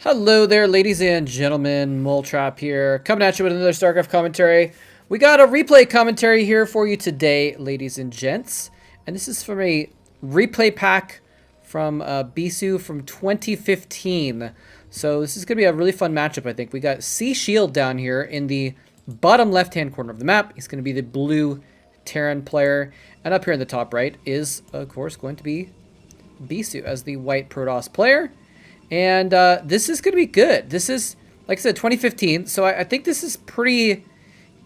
Hello there, ladies and gentlemen. Moletrap here, coming at you with another StarCraft commentary. We got a replay commentary here for you today, ladies and gents. And this is from a replay pack from Bisu from 2015. So this is going to be a really fun matchup, I think. We got Sea Shield down here in the bottom left-hand corner of the map. He's going to be the blue Terran player. And up here in the top right is, of course, going to be Bisu as the white Protoss player. And this is going to be good. This is, like I said, 2015. So I think this is pretty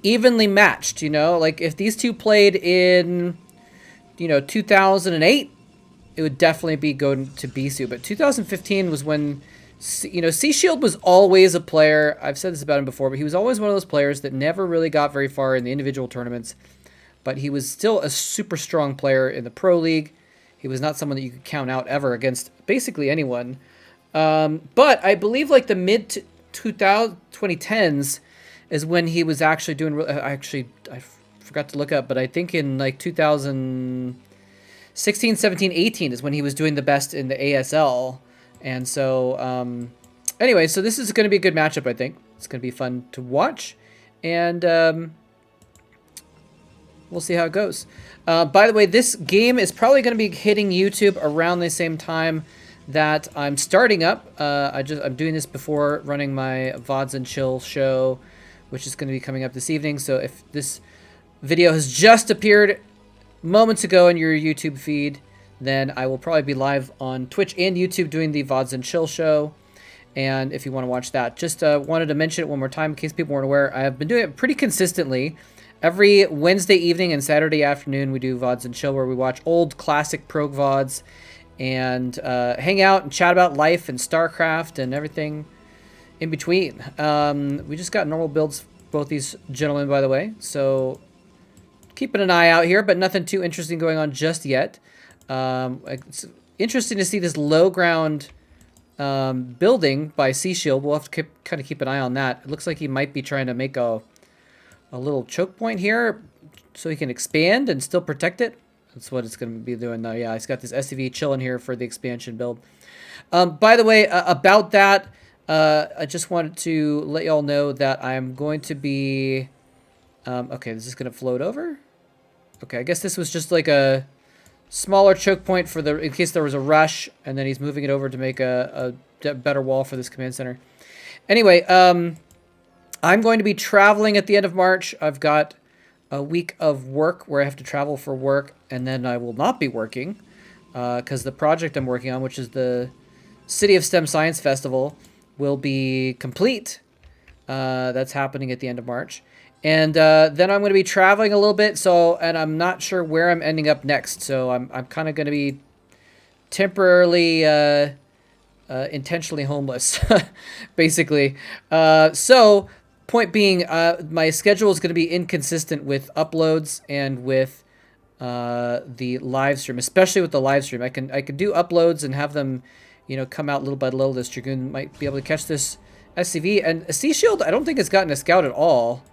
evenly matched, you know? Like, if these two played in, 2008, it would definitely be going to Bisu. But 2015 was when, Sea Shield was always a player. I've said this about him before, but he was always one of those players that never really got very far in the individual tournaments. But he was still a super strong player in the Pro League. He was not someone that you could count out ever against basically anyone. But I believe like the mid 2010s is when he was actually doing, I forgot to look up, but I think in like 2016, 17, 18 is when he was doing the best in the ASL. And so, anyway, so this is going to be a good matchup, I think. It's going to be fun to watch. And, we'll see how it goes. By the way, this game is probably going to be hitting YouTube around the same time that I'm starting up. I'm doing this before running my VODs and Chill show, which is going to be coming up this evening. So if this video has just appeared moments ago in your YouTube feed, then I will probably be live on Twitch and YouTube doing the VODs and Chill show. And if you want to watch that, just wanted to mention it one more time in case people weren't aware. I have been doing it pretty consistently. Every Wednesday evening and Saturday afternoon, we do VODs and Chill where we watch old classic prog VODs and hang out and chat about life and StarCraft and everything in between. We just got normal builds, both these gentlemen, by the way. So keeping an eye out here, but nothing too interesting going on just yet. It's interesting to see this low ground building by Sea Shield. We'll have to kind of keep an eye on that. It looks like he might be trying to make a little choke point here so he can expand and still protect it. That's what it's going to be doing, though. Yeah, he's got this SCV chilling here for the expansion build. By the way, about that, I just wanted to let y'all know that I'm going to be... okay, this is going to float over. Okay, I guess this was just like a smaller choke point for in case there was a rush, and then he's moving it over to make a better wall for this command center. Anyway, I'm going to be traveling at the end of March. I've got a week of work where I have to travel for work, and then I will not be working because the project I'm working on, which is the City of STEM Science Festival, will be complete. That's happening at the end of March. And then I'm going to be traveling a little bit, and I'm not sure where I'm ending up next. So I'm kind of going to be temporarily, intentionally homeless, basically. So point being, my schedule is going to be inconsistent with uploads and with the live stream, especially with the live stream. I can do uploads and have them, come out little by little. This Dragoon might be able to catch this SCV. And Sea Shield, I don't think has gotten a scout at all.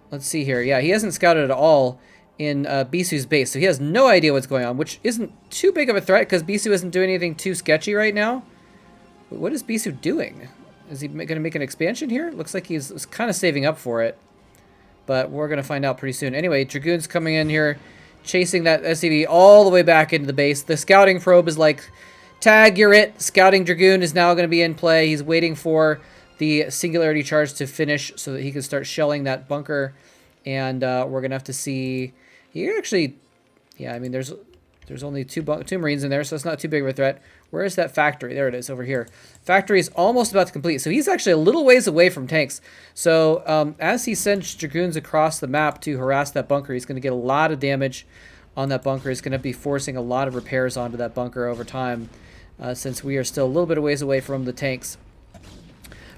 Let's see here. Yeah, he hasn't scouted at all in Bisu's base, so he has no idea what's going on, which isn't too big of a threat because Bisu isn't doing anything too sketchy right now. But what is Bisu doing? Is he going to make an expansion here? Looks like he's kind of saving up for it. But we're going to find out pretty soon. Anyway, Dragoon's coming in here, chasing that SCV all the way back into the base. The scouting probe is like, tag, you're it. Scouting Dragoon is now going to be in play. He's waiting for the Singularity charge to finish so that he can start shelling that bunker. And we're going to have to see... He actually... Yeah, I mean, there's only two Marines in there, so it's not too big of a threat. Where is that factory? There it is, over here. Factory is almost about to complete. So he's actually a little ways away from tanks. So as he sends Dragoons across the map to harass that bunker, he's going to get a lot of damage on that bunker. He's going to be forcing a lot of repairs onto that bunker over time, since we are still a little bit of ways away from the tanks.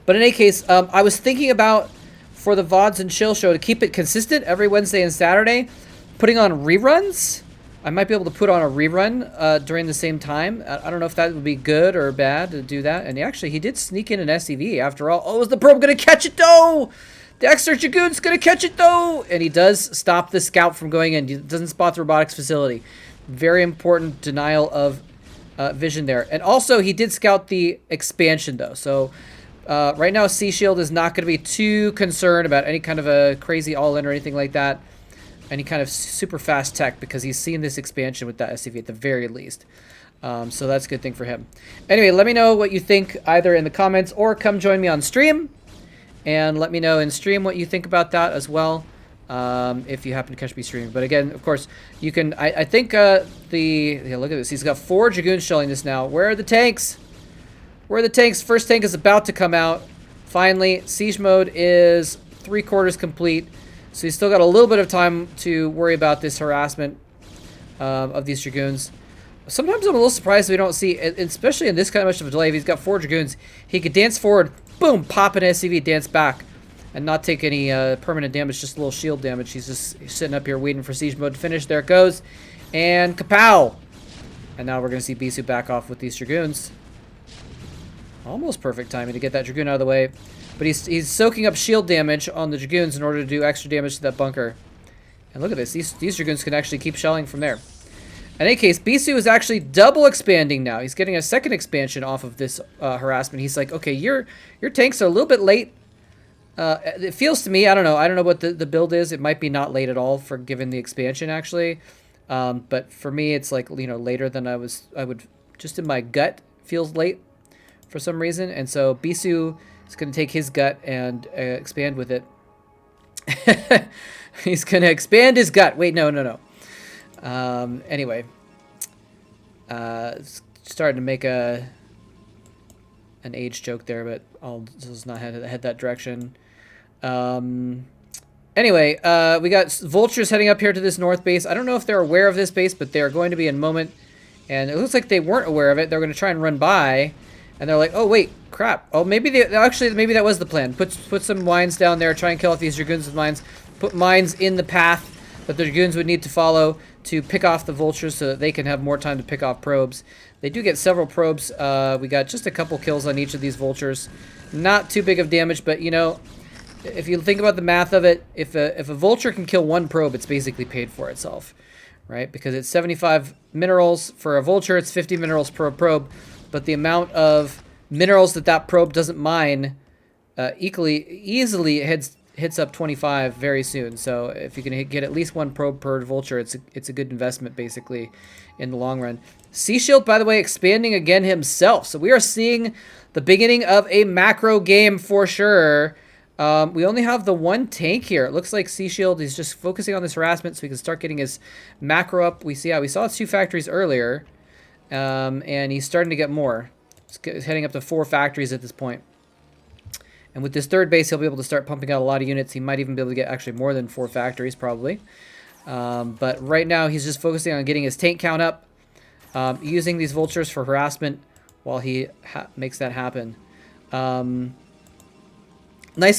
But in any case, I was thinking about, for the VODs and Chill show, to keep it consistent every Wednesday and Saturday, putting on reruns. I might be able to put on a rerun during the same time. I don't know if that would be good or bad to do that. And he did sneak in an SCV after all. Oh, is the probe going to catch it, though? The extra Dragoon's going to catch it, though! And he does stop the scout from going in. He doesn't spot the robotics facility. Very important denial of vision there. And also, he did scout the expansion, though. So right now, Sea Shield is not going to be too concerned about any kind of a crazy all-in or anything like that. Any kind of super fast tech, because he's seen this expansion with that SCV at the very least. So that's a good thing for him. Anyway, let me know what you think either in the comments or come join me on stream. And let me know in stream what you think about that as well, if you happen to catch me streaming. But again, of course, you can... I think yeah, look at this. He's got 4 Dragoons shelling this now. Where are the tanks? Where are the tanks? First tank is about to come out. Finally, siege mode is 3/4 complete. So he's still got a little bit of time to worry about this harassment of these Dragoons. Sometimes I'm a little surprised we don't see, especially in this kind of much of a delay, if he's got 4 Dragoons, he could dance forward, boom, pop an SCV, dance back, and not take any permanent damage, just a little shield damage. He's just sitting up here waiting for siege mode to finish. There it goes. And kapow! And now we're going to see Bisu back off with these Dragoons. Almost perfect timing to get that Dragoon out of the way. But he's soaking up shield damage on the Dragoons in order to do extra damage to that bunker. And look at this. These Dragoons can actually keep shelling from there. In any case, Bisu is actually double expanding now. He's getting a second expansion off of this harassment. He's like, okay, your tanks are a little bit late. It feels to me, I don't know what the build is. It might be not late at all for given the expansion, actually. But for me, it's like, you know, later than I would, just in my gut, feels late for some reason. And so Bisu is going to take his gut and expand with it. He's going to expand his gut. Wait, no. Anyway. Starting to make an age joke there, but I'll just not head that direction. Anyway, we got vultures heading up here to this north base. I don't know if they're aware of this base, but they're going to be in a moment. And it looks like they weren't aware of it. They're going to try and run by. And they're like, oh, wait, crap. Oh, maybe maybe that was the plan. Put some mines down there, try and kill off these Dragoons with mines. Put mines in the path that the Dragoons would need to follow to pick off the vultures so that they can have more time to pick off probes. They do get several probes. We got just a couple kills on each of these vultures. Not too big of damage, but, you know, if you think about the math of it, if a vulture can kill 1 probe, it's basically paid for itself, right? Because it's 75 minerals for a vulture, it's 50 minerals per probe. But the amount of minerals that probe doesn't mine easily hits up 25 very soon. So if you can get at least 1 probe per vulture, it's a good investment basically in the long run. Sea Shield, by the way, expanding again himself. So we are seeing the beginning of a macro game for sure. We only have the 1 tank here. It looks like Sea Shield is just focusing on this harassment so he can start getting his macro up. We saw 2 factories earlier. And he's starting to get more. He's heading up to 4 factories at this point. And with this 3rd base, he'll be able to start pumping out a lot of units. He might even be able to get actually more than 4 factories, probably. But right now, he's just focusing on getting his tank count up, using these vultures for harassment while he makes that happen. Nice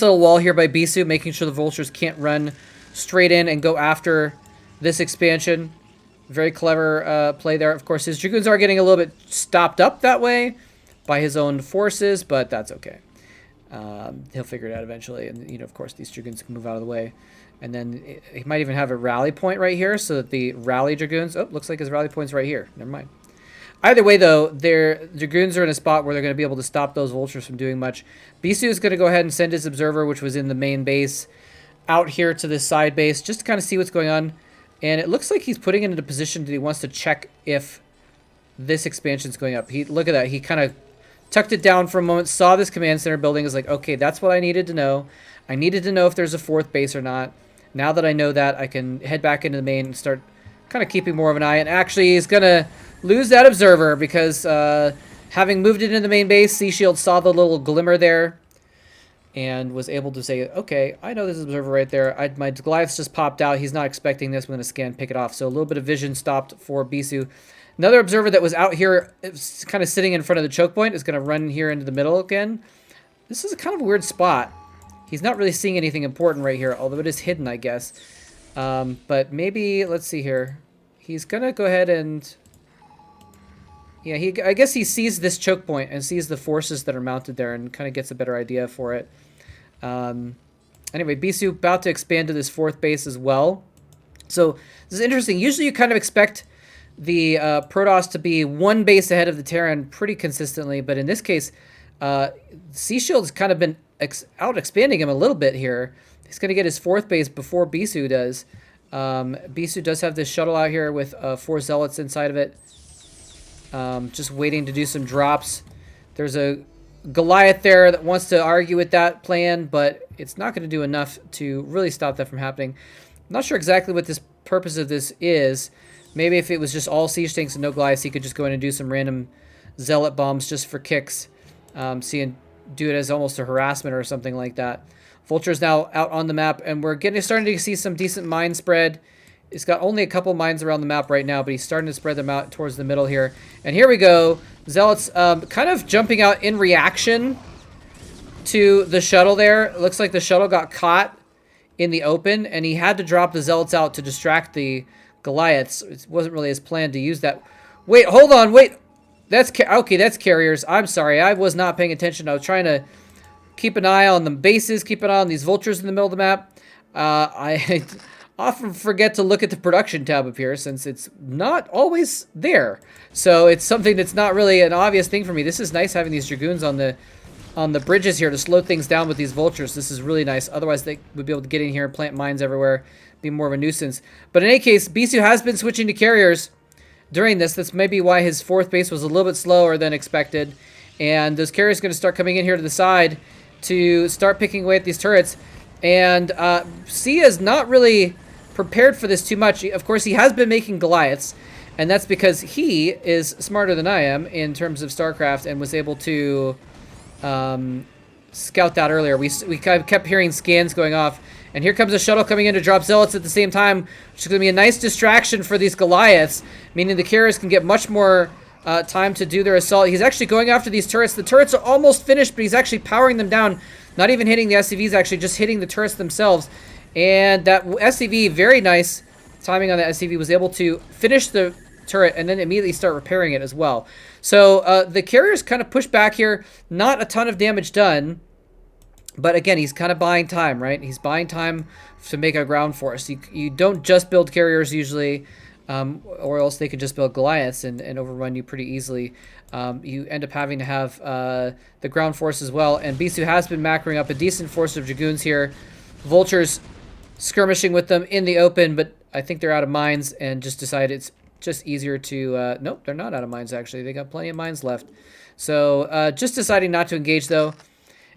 little wall here by Bisu, making sure the vultures can't run straight in and go after this expansion. Very clever play there. Of course, his Dragoons are getting a little bit stopped up that way by his own forces, but that's okay. He'll figure it out eventually. And, you know, of course, these Dragoons can move out of the way. And then he might even have a rally point right here so that the rally Dragoons... Oh, looks like his rally point's right here. Never mind. Either way, though, their Dragoons are in a spot where they're going to be able to stop those vultures from doing much. Bisu is going to go ahead and send his observer, which was in the main base, out here to this side base just to kind of see what's going on. And it looks like he's putting it in a position that he wants to check if this expansion's going up. Look at that. He kind of tucked it down for a moment, saw this command center building, is like, okay, that's what I needed to know. I needed to know if there's a 4th base or not. Now that I know that, I can head back into the main and start kind of keeping more of an eye. And actually, he's going to lose that observer because having moved it into the main base, Sea Shield saw the little glimmer there and was able to say, okay, I know this observer right there. My Goliaths just popped out. He's not expecting this. I'm going to scan, pick it off. So a little bit of vision stopped for Bisu. Another observer that was out here, kind of sitting in front of the choke point, is going to run here into the middle again. This is a kind of a weird spot. He's not really seeing anything important right here, although it is hidden, I guess. But maybe, let's see here. He's going to go ahead and... Yeah, I guess he sees this choke point and sees the forces that are mounted there and kind of gets a better idea for it. Anyway, Bisu about to expand to this 4th base as well. So this is interesting. Usually you kind of expect the Protoss to be one base ahead of the Terran pretty consistently, but in this case, Sea Shield's kind of been out expanding him a little bit here. He's going to get his 4th base before Bisu does. Bisu does have this shuttle out here with 4 Zealots inside of it. Just waiting to do some drops. There's a Goliath there that wants to argue with that plan, but it's not going to do enough to really stop that from happening. I'm not sure exactly what this purpose of this is. Maybe if it was just all siege tanks and no Goliaths, he could just go in and do some random Zealot bombs just for kicks. See, and do it as almost a harassment or something like that. Vulture's now out on the map, and we're starting to see some decent mine spread. He's got only a couple mines around the map right now, but he's starting to spread them out towards the middle here. And here we go. Zealots kind of jumping out in reaction to the shuttle there. It looks like the shuttle got caught in the open, and he had to drop the Zealots out to distract the Goliaths. It wasn't really his plan to use that. Wait, hold on, wait. That's okay, that's carriers. I'm sorry, I was not paying attention. I was trying to keep an eye on the bases, keep an eye on these vultures in the middle of the map. I often forget to look at the production tab up here since it's not always there. So it's something that's not really an obvious thing for me. This is nice having these Dragoons on the bridges here to slow things down with these vultures. This is really nice. Otherwise, they would be able to get in here and plant mines everywhere, be more of a nuisance. But in any case, Bisu has been switching to carriers during this. That's maybe why his 4th base was a little bit slower than expected. And those carriers are going to start coming in here to the side to start picking away at these turrets. And Sia is not really prepared for this too much. Of course, he has been making Goliaths, and that's because he is smarter than I am in terms of StarCraft and was able to scout that earlier. We kind of kept hearing scans going off, and here comes a shuttle coming in to drop Zealots at the same time, which is going to be a nice distraction for these Goliaths, meaning the carriers can get much more time to do their assault. He's actually going after these turrets. The turrets are almost finished, but he's actually powering them down, not even hitting the SCVs, actually just hitting the turrets themselves. And that SCV, very nice timing on the SCV, was able to finish the turret and then immediately start repairing it as well. So the carriers kind of push back here. Not a ton of damage done. But again, he's kind of buying time, right? He's buying time to make a ground force. You don't just build carriers usually, or else they could just build Goliaths and overrun you pretty easily. You end up having to have the ground force as well. And Bisu has been macroing up a decent force of Dragoons here. Vultures skirmishing with them in the open, but I think they're out of mines and just decided it's just easier to... nope, they're not out of mines, actually. They got plenty of mines left. So just deciding not to engage, though.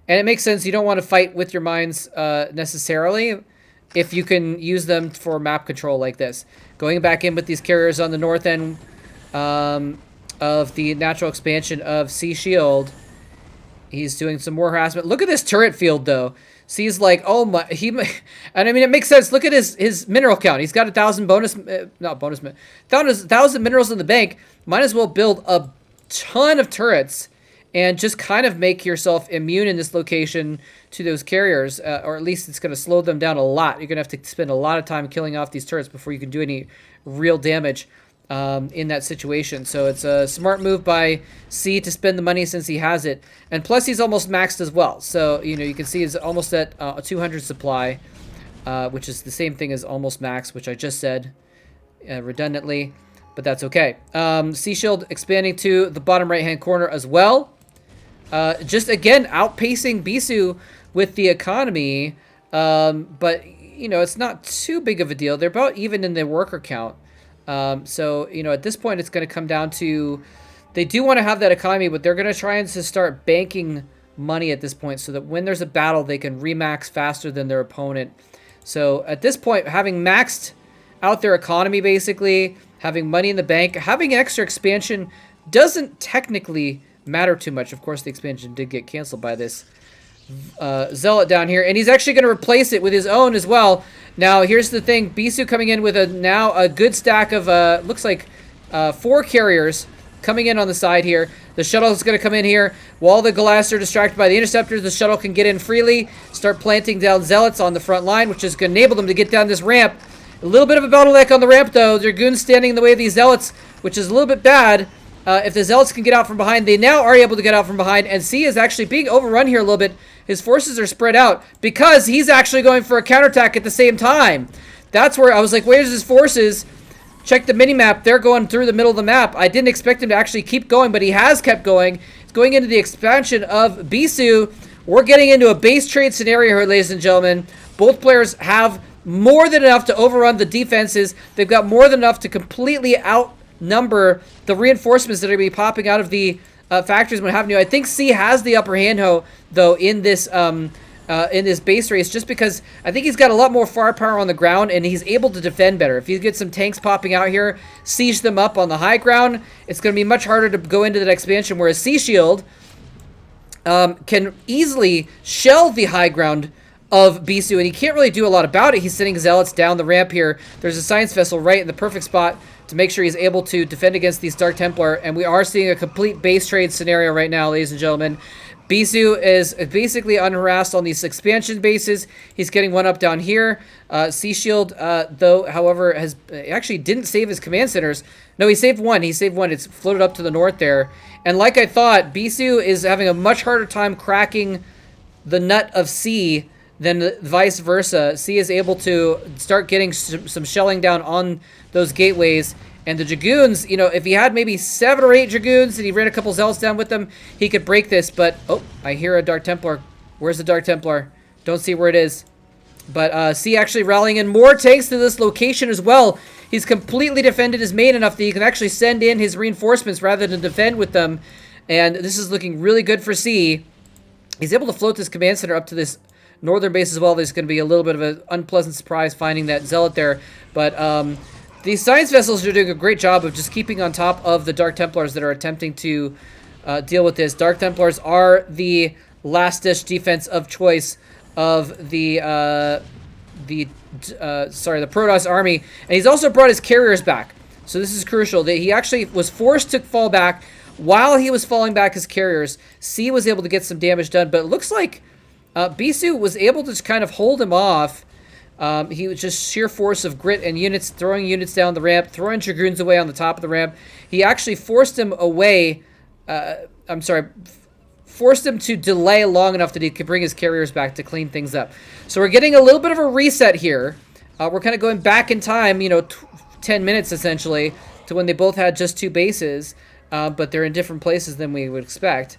And it makes sense. You don't want to fight with your mines necessarily if you can use them for map control like this. Going back in with these carriers on the north end of the natural expansion of Sea Shield. He's doing some more harassment. Look at this turret field, though. Sees like, oh my, and I mean, it makes sense. Look at his mineral count. He's got 1,000 bonus, not bonus, 1,000 minerals in the bank. Might as well build a ton of turrets and just kind of make yourself immune in this location to those carriers, or at least it's going to slow them down a lot. You're going to have to spend a lot of time killing off these turrets before you can do any real damage in that situation. So it's a smart move by C to spend the money since he has it. And plus he's almost maxed as well. So, you know, you can see he's almost at a 200 supply, which is the same thing as almost max, which I just said redundantly, but that's okay. Sea Shield expanding to the bottom right-hand corner as well. Just, again, outpacing Bisu with the economy. But, you know, it's not too big of a deal. They're about even in their worker count. So, you know, at this point, it's going to come down to, they do want to have that economy, but they're going to try and to start banking money at this point so that when there's a battle, they can remax faster than their opponent. So at this point, having maxed out their economy, basically, having money in the bank, having extra expansion doesn't technically matter too much. Of course, the expansion did get canceled by this Zealot down here, and he's actually going to replace it with his own as well. Now, here's the thing. Bisu coming in with now a good stack of, looks like 4 carriers coming in on the side here. The shuttle is going to come in here. While the Goliaths are distracted by the interceptors, the shuttle can get in freely, start planting down Zealots on the front line, which is going to enable them to get down this ramp. A little bit of a bottleneck on the ramp, though. Dragoons standing in the way of these Zealots, which is a little bit bad. If the Zealots can get out from behind, they now are able to get out from behind, and C is actually being overrun here a little bit. His forces are spread out because he's actually going for a counterattack at the same time. That's where I was like, where's his forces? check the mini-map. They're going through the middle of the map. I didn't expect him to actually keep going, but he has kept going. It's going into the expansion of Bisu. We're getting into a base trade scenario here, ladies and gentlemen. Both players have more than enough to overrun the defenses. They've got more than enough to completely outnumber the reinforcements that are going to be popping out of the factories and what have you. I think C has the upper hand, though, in this base race, just because I think he's got a lot more firepower on the ground and he's able to defend better. If you get some tanks popping out here, siege them up on the high ground, it's going to be much harder to go into that expansion, whereas C Shield can easily shell the high ground of Bisu, and he can't really do a lot about it. He's sending zealots down the ramp here. There's a science vessel right in the perfect spot to make sure he's able to defend against these Dark Templar, and we are seeing a complete base trade scenario right now, ladies and gentlemen. Bisu is basically unharassed on these expansion bases. He's getting one up down here. Sea Shield, though, however, actually didn't save his command centers. No, he saved one. It's floated up to the north there. And like I thought, Bisu is having a much harder time cracking the nut of C than vice versa. C is able to start getting some shelling down on those gateways. And the Dragoons, you know, if he had maybe 7 or 8 Dragoons and he ran a couple Zealots down with them, he could break this. But, oh, I hear a Dark Templar. Where's the Dark Templar? Don't see where it is. But C actually rallying in more tanks to this location as well. He's completely defended his main enough that he can actually send in his reinforcements rather than defend with them. And this is looking really good for C. He's able to float this command center up to this northern base as well. There's going to be a little bit of an unpleasant surprise finding that Zealot there. But these science vessels are doing a great job of just keeping on top of the Dark Templars that are attempting to deal with this. Dark Templars are the last-ditch defense of choice of the Protoss army, and he's also brought his carriers back. So this is crucial. That he actually was forced to fall back. While he was falling back his carriers, C was able to get some damage done, but it looks like Bisu was able to just kind of hold him off. He was just sheer force of grit and units, throwing units down the ramp, throwing Dragoons away on the top of the ramp. He actually forced him away, forced him to delay long enough that he could bring his carriers back to clean things up. So we're getting a little bit of a reset here. We're kind of going back in time, you know, 10 minutes essentially, to when they both had just 2 bases, but they're in different places than we would expect.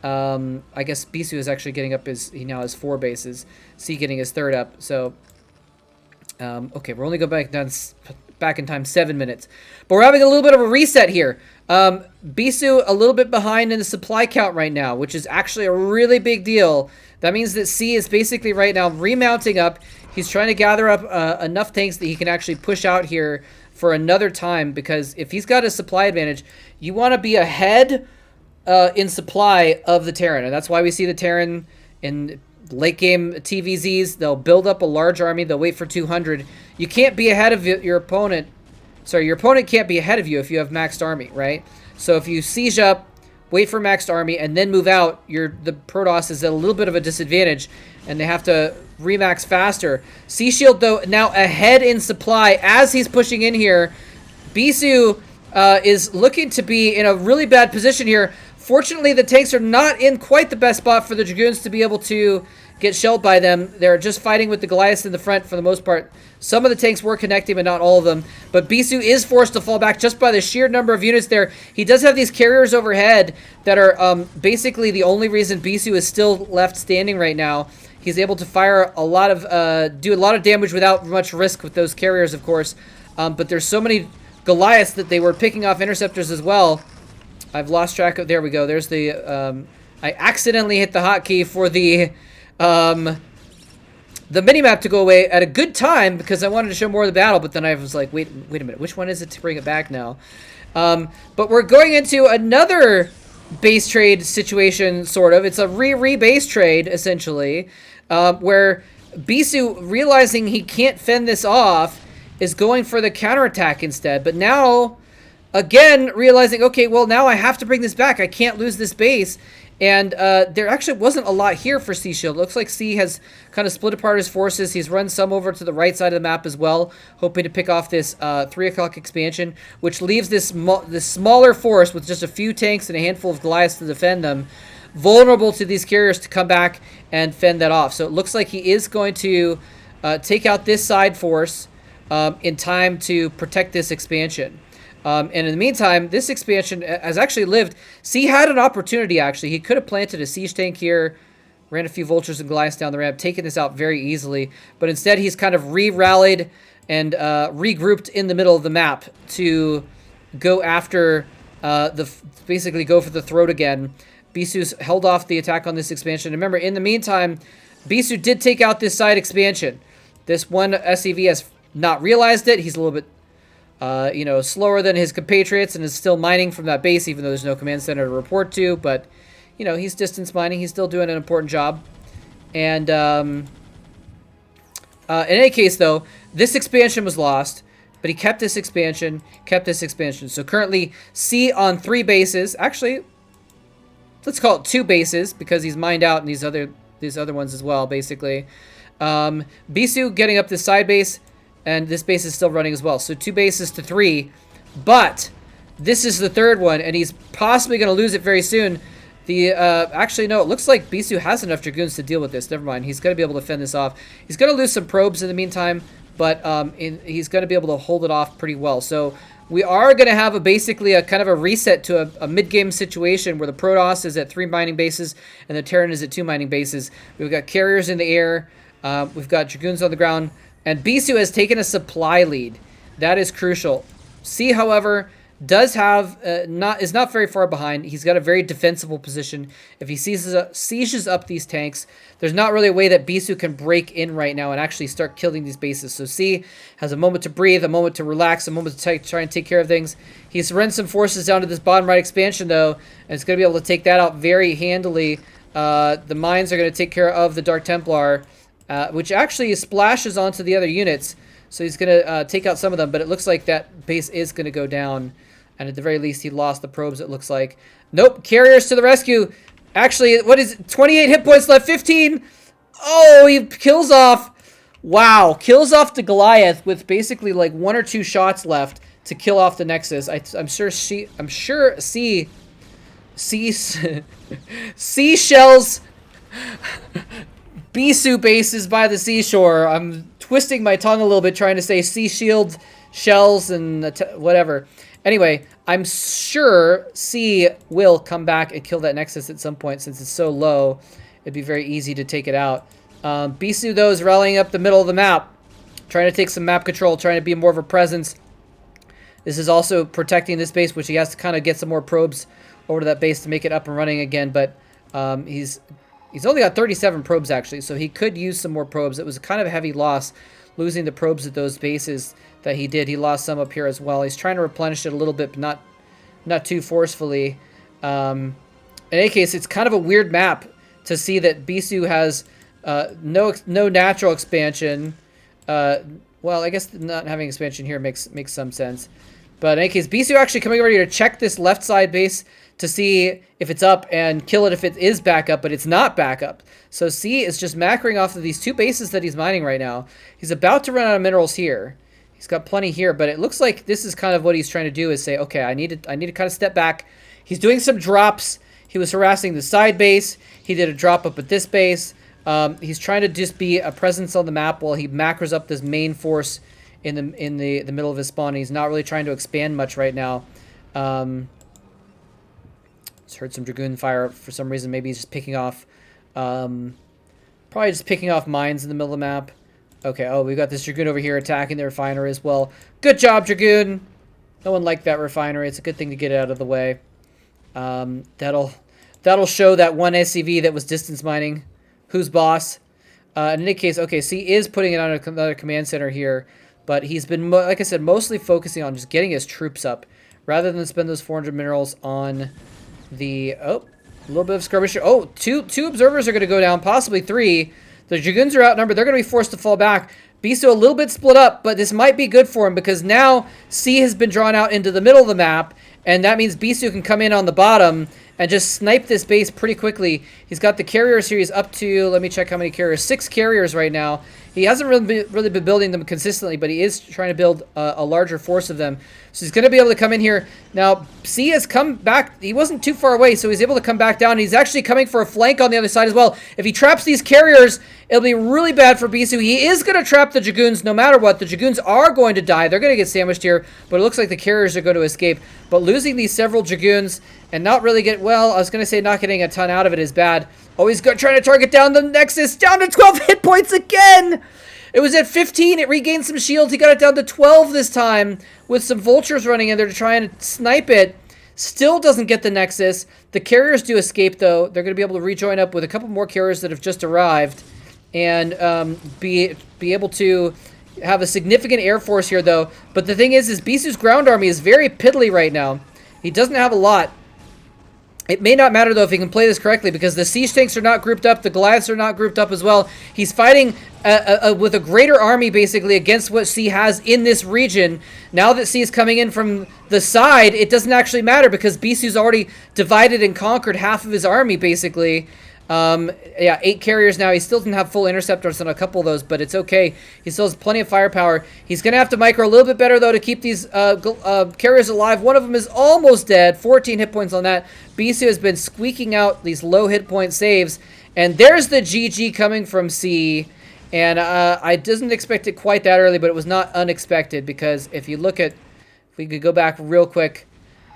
I guess Bisu is actually getting up he now has 4 bases. C getting his 3rd up, so... okay, we're only going back in time 7 minutes. But we're having a little bit of a reset here. Bisu a little bit behind in the supply count right now, which is actually a really big deal. That means that C is basically right now remounting up. He's trying to gather up enough tanks that he can actually push out here for another time, because if he's got a supply advantage, you want to be ahead in supply of the Terran. And that's why we see the Terran in late game TVZs. They'll build up a large army. They'll wait for 200. You can't be ahead of your opponent. Sorry, your opponent can't be ahead of you if you have maxed army, right? So if you siege up, wait for maxed army, and then move out, the Protoss is at a little bit of a disadvantage, and they have to remax faster. Sea Shield, though, now ahead in supply as he's pushing in here. Bisu is looking to be in a really bad position here. Fortunately, the tanks are not in quite the best spot for the Dragoons to be able to get shelled by them. They're just fighting with the Goliaths in the front for the most part. Some of the tanks were connecting, but not all of them. But Bisu is forced to fall back just by the sheer number of units there. He does have these carriers overhead that are basically the only reason Bisu is still left standing right now. He's able to fire a lot of, do a lot of damage without much risk with those carriers, of course. But there's so many Goliaths that they were picking off interceptors as well. I've lost track of... There we go. There's the... I accidentally hit the hotkey for the minimap to go away at a good time because I wanted to show more of the battle, but then I was like, wait a minute. Which one is it to bring it back now? But we're going into another base trade situation, sort of. It's a re-base trade, essentially, where Bisu, realizing he can't fend this off, is going for the counterattack instead. But now... Again, realizing, okay, well, now I have to bring this back. I can't lose this base. And there actually wasn't a lot here for C Shield. Looks like C has kind of split apart his forces. He's run some over to the right side of the map as well, hoping to pick off this 3 o'clock expansion, which leaves this smaller force with just a few tanks and a handful of Goliaths to defend them, vulnerable to these carriers to come back and fend that off. So it looks like he is going to take out this side force, in time to protect this expansion. And in the meantime, this expansion has actually lived. C had an opportunity, actually. He could have planted a siege tank here, ran a few vultures and Goliaths down the ramp, taken this out very easily. But instead, he's kind of re-rallied and regrouped in the middle of the map to go after, basically go for the throat again. Bisu's held off the attack on this expansion. And remember, in the meantime, Bisu did take out this side expansion. This one SCV has not realized it. He's a little bit slower than his compatriots and is still mining from that base, even though there's no command center to report to. But, he's distance mining. He's still doing an important job. And in any case, though, this expansion was lost, but he kept this expansion, So currently, C on 3 bases. Actually, let's call it 2 bases because he's mined out in these other ones as well, basically. Bisu getting up this side base. And this base is still running as well. So 2 bases to 3. But this is the 3rd one, and he's possibly going to lose it very soon. Actually, no, it looks like Bisu has enough Dragoons to deal with this. Never mind. He's going to be able to fend this off. He's going to lose some probes in the meantime, but he's going to be able to hold it off pretty well. So we are going to have basically a kind of a reset to a mid-game situation where the Protoss is at 3 mining bases and the Terran is at 2 mining bases. We've got carriers in the air. We've got Dragoons on the ground. And Bisu has taken a supply lead. That is crucial. C, however, does have is not very far behind. He's got a very defensible position. If he sieges up these tanks, there's not really a way that Bisu can break in right now and actually start killing these bases. So C has a moment to breathe, a moment to relax, a moment to try and take care of things. He's run some forces down to this bottom right expansion, though, and it's going to be able to take that out very handily. The mines are going to take care of the Dark Templar, which actually splashes onto the other units. So he's going to take out some of them, but it looks like that base is going to go down. And at the very least, he lost the probes, it looks like. Nope, carriers to the rescue. Actually, what is it? 28 hit points left, 15. Oh, he kills off. Wow, kills off the Goliath with basically like 1 or 2 shots left to kill off the Nexus. I'm sure C shells Bisu bases by the seashore. I'm twisting my tongue a little bit trying to say sea shield shells and whatever. Anyway, I'm sure C will come back and kill that Nexus at some point since it's so low. It'd be very easy to take it out. Bisu, though, is rallying up the middle of the map, trying to take some map control, trying to be more of a presence. This is also protecting this base, which he has to kind of get some more probes over to that base to make it up and running again. But he's only got 37 probes, actually, so he could use some more probes. It was kind of a heavy loss, losing the probes at those bases that he did. He lost some up here as well. He's trying to replenish it a little bit, but not too forcefully. In any case, it's kind of a weird map to see that Bisu has no natural expansion. Well, I guess not having expansion here makes some sense. But in any case, Bisu actually coming over here to check this left side base to see if it's up and kill it if it is back up, but it's not back up. So C is just macroing off of these 2 bases that he's mining right now. He's about to run out of minerals here. He's got plenty here, but it looks like this is kind of what he's trying to do is say, okay, I need to kind of step back. He's doing some drops. He was harassing the side base. He did a drop up at this base. He's trying to just be a presence on the map while he macros up this main force in the middle of his spawn. He's not really trying to expand much right now. Just heard some Dragoon fire for some reason. Maybe he's just picking off, probably just picking off mines in the middle of the map. Okay, oh, we've got this Dragoon over here attacking the refinery as well. Good job, Dragoon! No one liked that refinery. It's a good thing to get it out of the way. That'll show that one SCV that was distance mining who's boss. In any case, okay, C is putting it on another command center here, but he's been, like I said, mostly focusing on just getting his troops up rather than spend those 400 minerals on the, a little bit of skirmisher. Oh, two observers are going to go down, possibly 3. The Dragoons are outnumbered. They're going to be forced to fall back. Bisu a little bit split up, but this might be good for him because now C has been drawn out into the middle of the map, and that means Bisu can come in on the bottom and just snipe this base pretty quickly. He's got the carrier series up to, let me check how many carriers, 6 carriers right now. He hasn't really been building them consistently, but he is trying to build a larger force of them. So he's going to be able to come in here. Now, C has come back. He wasn't too far away, so he's able to come back down. He's actually coming for a flank on the other side as well. If he traps these carriers It'll be really bad for Bisu. He is going to trap the Dragoons no matter what. The Dragoons are going to die. They're going to get sandwiched here, but it looks like the carriers are going to escape. But losing these several Dragoons and not really get, well, I was going to say not getting a ton out of it is bad. Oh, he's trying to target down the Nexus. Down to 12 hit points again. It was at 15. It regained some shields. He got it down to 12 this time with some vultures running in there to try and snipe it. Still doesn't get the Nexus. The carriers do escape, though. They're going to be able to rejoin up with a couple more carriers that have just arrived and be able to have a significant air force here, though. But the thing is Bisu's ground army is very piddly right now. He doesn't have a lot. It may not matter, though, if he can play this correctly, because the siege tanks are not grouped up. The Goliaths are not grouped up as well. He's fighting with a greater army, basically, against what C has in this region. Now that C is coming in from the side, it doesn't actually matter, because Bisu's already divided and conquered half of his army, basically. Yeah, 8 carriers now. He still doesn't have full interceptors on a couple of those, but it's okay. He still has plenty of firepower. He's going to have to micro a little bit better, though, to keep these carriers alive. One of them is almost dead. 14 hit points on that. Bisu has been squeaking out these low hit point saves. And there's the GG coming from C. And I didn't expect it quite that early, but it was not unexpected, because if you look at, if we could go back real quick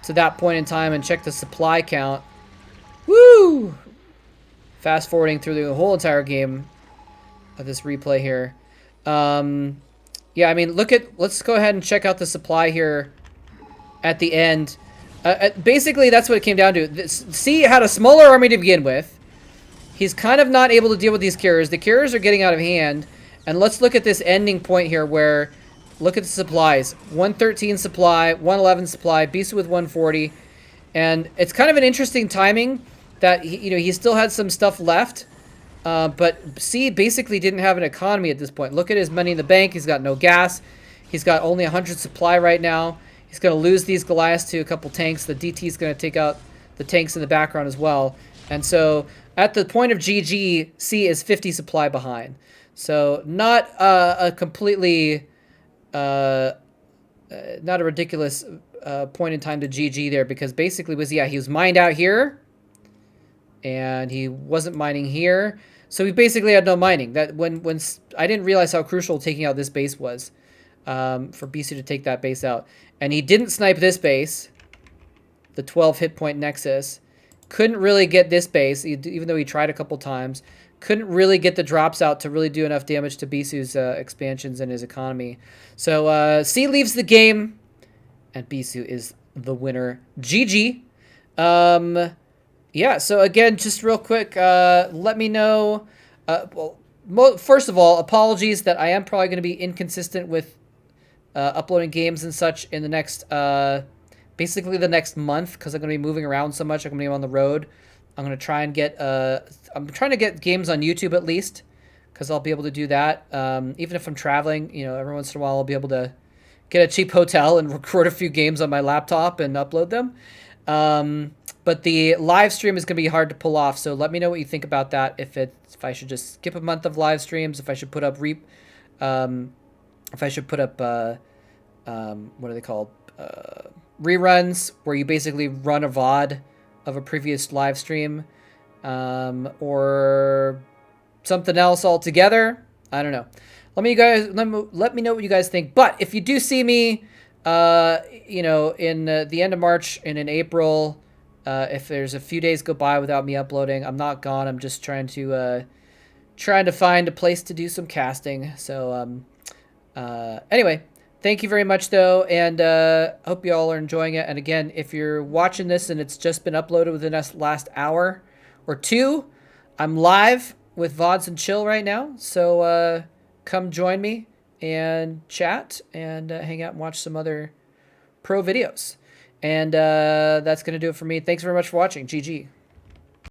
to that point in time and check the supply count. Woo! Fast forwarding through the whole entire game of this replay here. Yeah, I mean, let's go ahead and check out the supply here at the end. Basically, that's what it came down to. C had a smaller army to begin with. He's kind of not able to deal with these carriers. The carriers are getting out of hand. And let's look at this ending point here where, look at the supplies. 113 supply, 111 supply, Bisu with 140. And it's kind of an interesting timing that he still had some stuff left, but C basically didn't have an economy at this point. Look at his money in the bank. He's got no gas. He's got only 100 supply right now. He's going to lose these Goliaths to a couple tanks. The DT is going to take out the tanks in the background as well. And so at the point of GG, C is 50 supply behind. So not a completely, not a ridiculous point in time to GG there, because basically he was mined out here. And he wasn't mining here, so he basically had no mining. That when I didn't realize how crucial taking out this base was for Bisu to take that base out, and he didn't snipe this base, the 12 hit point Nexus. Couldn't really get this base, even though he tried a couple times. Couldn't really get the drops out to really do enough damage to Bisu's expansions and his economy. So C leaves the game, and Bisu is the winner. GG. Yeah, so again, just real quick, let me know. Well, first of all, apologies that I am probably going to be inconsistent with uploading games and such in the next, basically the next month, because I'm going to be moving around so much. I'm going to be on the road. I'm going to try and get, I'm trying to get games on YouTube at least, because I'll be able to do that. Even if I'm traveling, every once in a while I'll be able to get a cheap hotel and record a few games on my laptop and upload them. But the live stream is going to be hard to pull off, so let me know what you think about that. If I should just skip a month of live streams, if I should put up what are they called? Reruns, where you basically run a VOD of a previous live stream, or something else altogether. I don't know. Let me know what you guys think. But if you do see me, in the end of March and in April, if there's a few days go by without me uploading, I'm not gone. I'm just trying to find a place to do some casting. So anyway, thank you very much, though, and hope you all are enjoying it. And again, if you're watching this and it's just been uploaded within the last hour or two, I'm live with VODs and Chill right now. So come join me and chat and hang out and watch some other pro videos. And that's going to do it for me. Thanks very much for watching. GG.